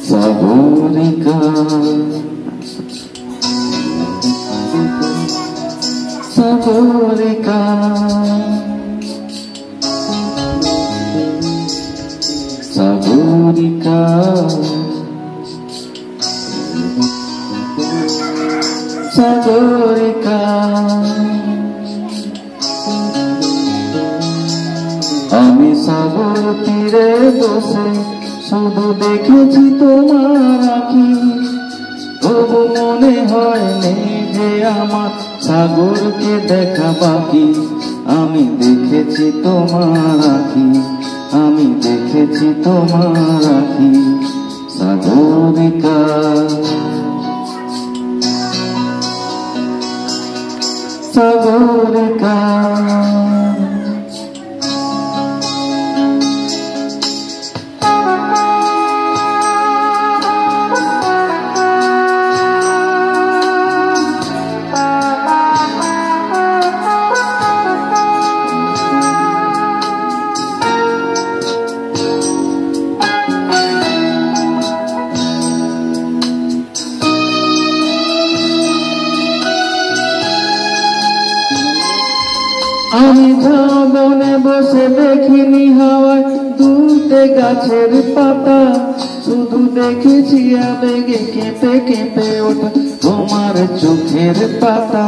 Saborika, Saborika, Saborika, আমি সাগর তীরে বসে শুধু দেখেছি তোমার আঁখি, তবু মনে হয় নেই যে আমার সাগরকে দেখা বাকি। আমি দেখেছি তোমার আঁখি, আমি দেখেছি তোমার আঁখি। সাগরিকা, সাগরিকা, আমি বনে বসে দেখিনি হাওয়ায় দুলতে গাছের পাতা, শুধু দেখেছি আবেগে কেঁপে কেঁপে ওঠা তোমার চোখের পাতা।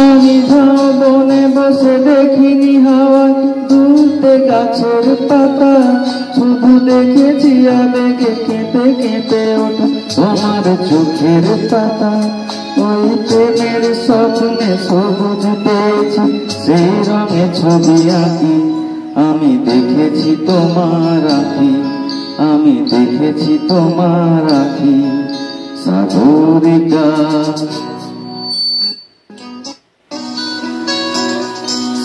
আমি বনে বসে দেখিনি হাওয়ায় দুলতে গাছের পাতা, শুধু দেখেছি আবেগে কেঁপে কেঁপে ওঠা তোমার চোখের পাতা। ওই প্রেমের স্বপ্নে সবুজ পেয়েছি, সেই রঙে ছবি আঁকি। আমি দেখেছি তোমার আঁখি, আমি দেখেছি তোমার আঁখি। সাগরিকা,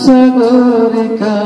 সাগরিকা,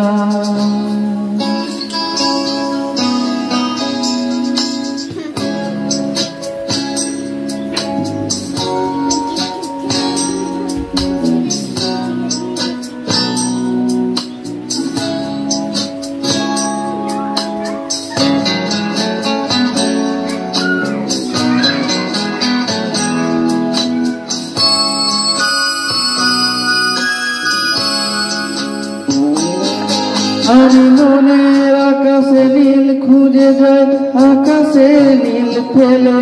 আমি মনের আকাশে নীল খুঁজে যাই, আকাশে নীল ফেলে,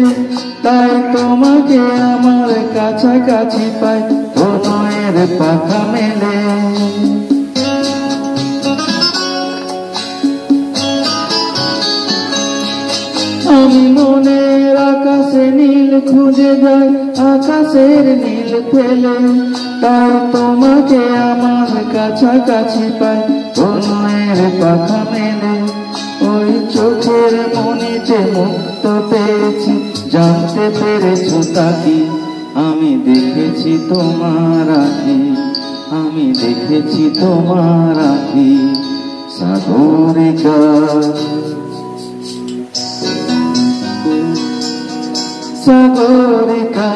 তাই তোমাকে আমার কাছাকাছি পাই প্রণয়ের পাখা মেলে। আমি মনের আকাশে নীল খুঁজে যাই, আকাশের নীল ফেলে, তাই তোমাকে আমার কাছাকাছি পাই প্রণয়ের পাখা মেলে। ওই চোখের মনিতে মুক্ত পেয়েছি, জানতে পেরেছো তাকি। আমি দেখেছি তোমার আঁখি, আমি দেখেছি তোমার আঁখি। Sagarika, Sagarika,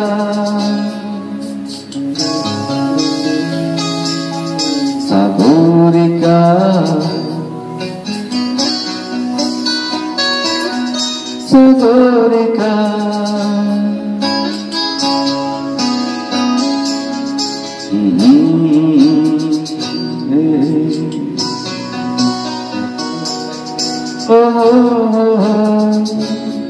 Sagarika, Sagarika, oh, oh, oh, oh.